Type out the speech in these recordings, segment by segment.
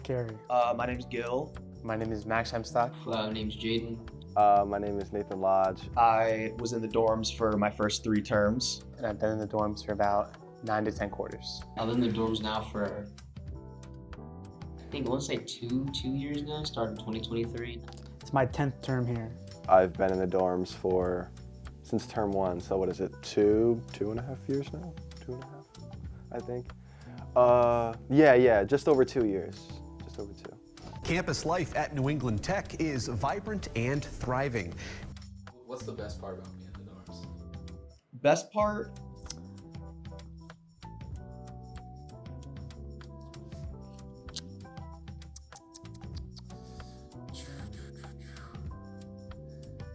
Carey. My name's Gil. My name is Max Hemstock. My name's Jaden. My name is Nathan Lodge. I was in the dorms for my first 3 terms. And I've been in the dorms for about 9 to 10 quarters. I've been in the dorms now for, I think I want to say two years now, started in 2023. It's my 10th term here. I've been in the dorms since term 1, so what is it, two and a half years now? 2.5, I think. Yeah, just over 2 years, just over 2. Campus life at New England Tech is vibrant and thriving. What's the best part about being in the dorms? Best part?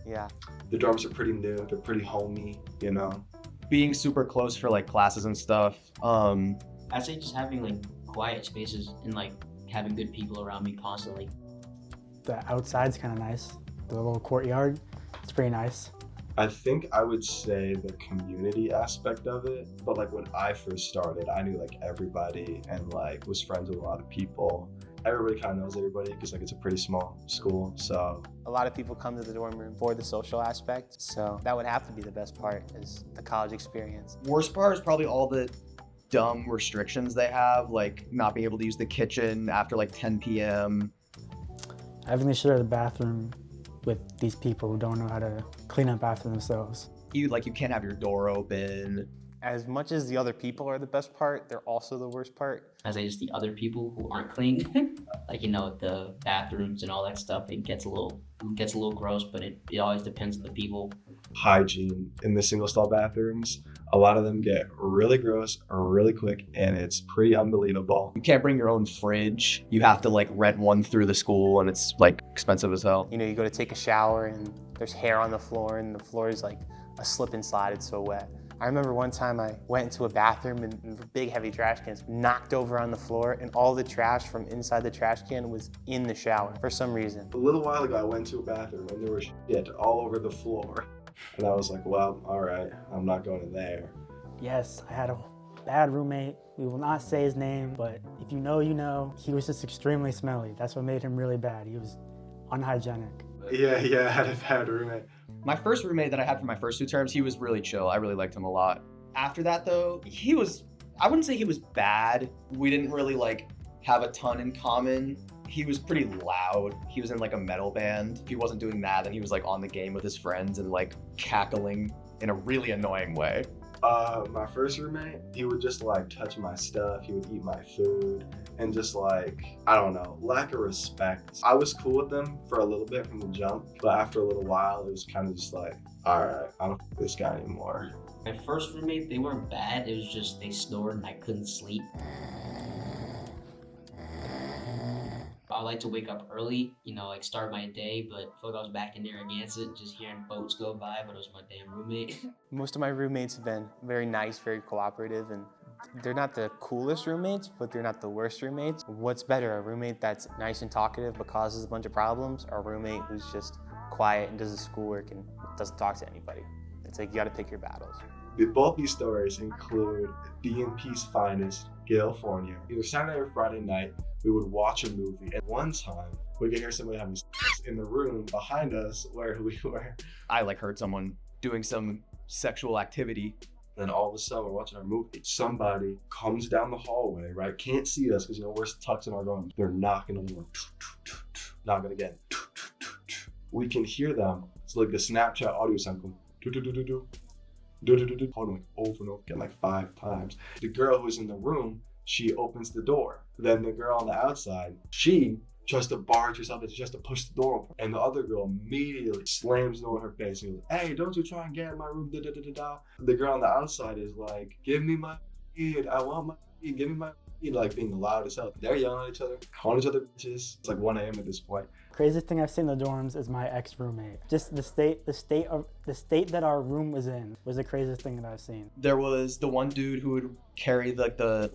Yeah. The dorms are pretty new, they're pretty homey, you know. Being super close for like classes and stuff. I'd say just having like quiet spaces and like having good people around me constantly. The outside's kind of nice. The little courtyard, it's pretty nice. I think I would say the community aspect of it, but like when I first started, I knew like everybody and like was friends with a lot of people. Everybody kind of knows everybody because like it's a pretty small school, so. A lot of people come to the dorm room for the social aspect, so that would have to be the best part, is the college experience. Worst part is probably all the dumb restrictions they have, like not being able to use the kitchen after like 10 p.m. Having to share the bathroom with these people who don't know how to clean up after themselves. You can't have your door open. As much as the other people are the best part, they're also the worst part. I'd say just the other people who aren't clean, like, the bathrooms and all that stuff, it gets a little gross, but it always depends on the people. Hygiene in the single stall bathrooms, a lot of them get really gross really quick, and it's pretty unbelievable. You can't bring your own fridge. You have to like rent one through the school, and it's like expensive as hell. You go to take a shower and there's hair on the floor, and the floor is like a slip and slide, it's so wet. I remember one time I went into a bathroom and big heavy trash cans knocked over on the floor, and all the trash from inside the trash can was in the shower for some reason. A little while ago, I went to a bathroom and there was shit all over the floor. And I was like, well, all right, I'm not going in there. Yes, I had a bad roommate. We will not say his name, but if you know, you know. He was just extremely smelly. That's what made him really bad. He was unhygienic. Yeah, I had a bad roommate. My first roommate that I had for my first 2 terms, he was really chill. I really liked him a lot. After that though, I wouldn't say he was bad. We didn't really have a ton in common. He was pretty loud. He was in like a metal band. If he wasn't doing that, then he was like on the game with his friends and like cackling in a really annoying way. My first roommate, he would just like touch my stuff. He would eat my food and just like, I don't know, lack of respect. I was cool with them for a little bit from the jump, but after a little while, it was kind of just like, all right, I don't f this guy anymore. My first roommate, they weren't bad. It was just they snored and I couldn't sleep. I like to wake up early, start my day, but I feel like I was back in Narragansett just hearing boats go by, but it was my damn roommate. Most of my roommates have been very nice, very cooperative, and they're not the coolest roommates, but they're not the worst roommates. What's better, a roommate that's nice and talkative but causes a bunch of problems, or a roommate who's just quiet and does his schoolwork and doesn't talk to anybody? It's like you gotta pick your battles. Both these stories include DMP's finest, California. Either Saturday or Friday night, we would watch a movie, and one time we could hear somebody having sex in the room behind us where we were. I heard someone doing some sexual activity. Then all of a sudden we're watching our movie. Somebody comes down the hallway, right? Can't see us because we're tucked in our dorm. They're knocking on the door. Knocking again. We can hear them. It's like the Snapchat audio sample. Holding over and over again, like 5 times. The girl who's in the room, she opens the door. Then the girl on the outside, she tries to barge herself and she has to push the door open. And the other girl immediately slams the door in her face and goes, hey, don't you try and get in my room, da da da da da. The girl on the outside is like, give me my weed, I want my weed, give me my weed, like being loud as hell. They're yelling at each other, calling each other bitches. It's like 1 a.m. at this point. Craziest thing I've seen in the dorms is my ex-roommate. Just the state that our room was in was the craziest thing that I've seen. There was the one dude who would carry the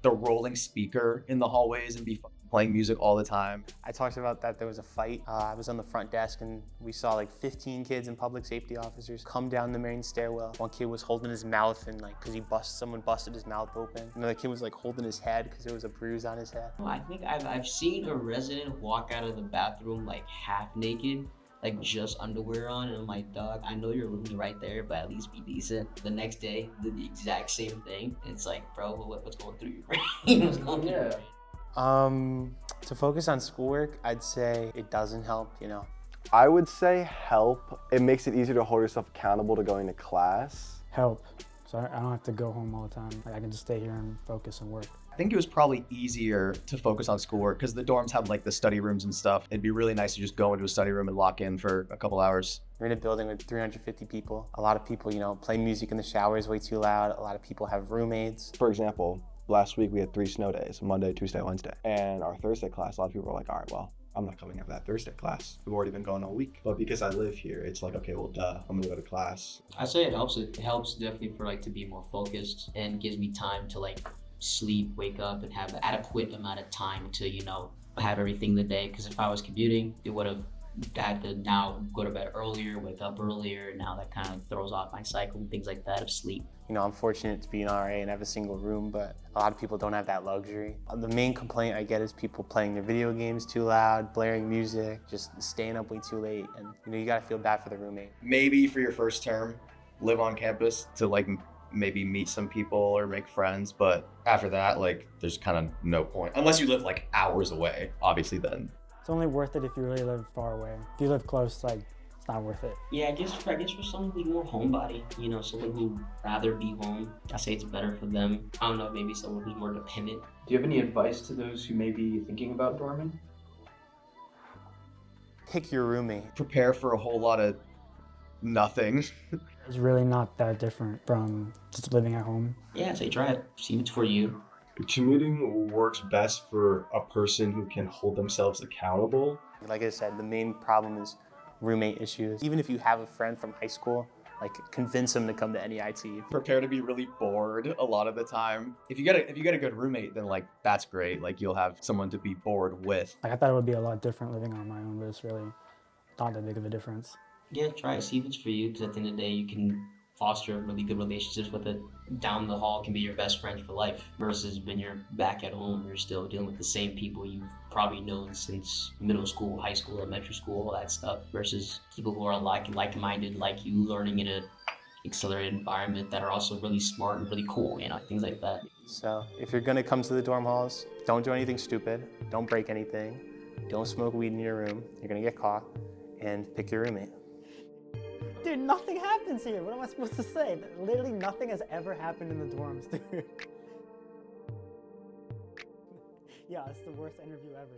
rolling speaker in the hallways and be playing music all the time. I talked about that there was a fight. I was on the front desk and we saw like 15 kids and public safety officers come down the main stairwell. One kid was holding his mouth and like, cause someone busted his mouth open. Another kid was like holding his head cause there was a bruise on his head. Well, I think I've seen a resident walk out of the bathroom like half naked, like just underwear on, and I'm like, dog, I know your room's right there, but at least be decent. The next day, did the exact same thing. It's like, bro, what's going through your brain? What's going through your brain? To focus on schoolwork, I'd say it doesn't help, you know. I would say help. It makes it easier to hold yourself accountable to going to class. Help. So I don't have to go home all the time. Like, I can just stay here and focus and work. I think it was probably easier to focus on schoolwork because the dorms have like the study rooms and stuff. It'd be really nice to just go into a study room and lock in for a couple hours. We're in a building with 350 people. A lot of people, you know, play music in the showers way too loud. A lot of people have roommates. For example, last week we had 3 snow days, Monday, Tuesday, Wednesday. And our Thursday class, a lot of people were like, all right, well, I'm not coming up that Thursday class. We've already been going all week. But because I live here, it's like, okay, well, duh, I'm gonna go to class. I say it helps. It helps definitely for like to be more focused and gives me time to like sleep, wake up, and have an adequate amount of time to, you know, have everything in the day. Because if I was commuting, it would have had to now go to bed earlier, wake up earlier. Now that kind of throws off my cycle and things like that of sleep. You know, I'm fortunate to be an RA and have a single room, but a lot of people don't have that luxury. The main complaint I get is people playing their video games too loud, blaring music, just staying up way too late. And you know, you gotta feel bad for the roommate. Maybe for your first term, live on campus to like maybe meet some people or make friends, but after that, like, there's kind of no point. Unless you live like hours away, obviously then. It's only worth it if you really live far away. If you live close, like, it's not worth it. Yeah, I guess for someone who's more homebody, you know, someone who'd rather be home, I say it's better for them. I don't know, maybe someone who's more dependent. Do you have any advice to those who may be thinking about dorming? Pick your roommate. Prepare for a whole lot of nothing. It's really not that different from just living at home. Yeah, I say try it. See if it's for you. Commuting works best for a person who can hold themselves accountable. Like I said, the main problem is roommate issues. Even if you have a friend from high school, like convince them to come to NEIT. Prepare to be really bored a lot of the time. If you get a good roommate, then like that's great. Like you'll have someone to be bored with. Like, I thought it would be a lot different living on my own, but it's really not that big of a difference. Yeah, try it. See if it's for you, because at the end of the day, you can foster really good relationships with it. Down the hall can be your best friends for life, versus when you're back at home, you're still dealing with the same people you've probably known since middle school, high school, elementary school, all that stuff, versus people who are like-minded, like you, learning in an accelerated environment that are also really smart and really cool, you know, things like that. So if you're gonna come to the dorm halls, don't do anything stupid, don't break anything, don't smoke weed in your room, you're gonna get caught, and pick your roommate. Dude, nothing happens here. What am I supposed to say? Literally nothing has ever happened in the dorms, dude. Yeah, it's the worst interview ever.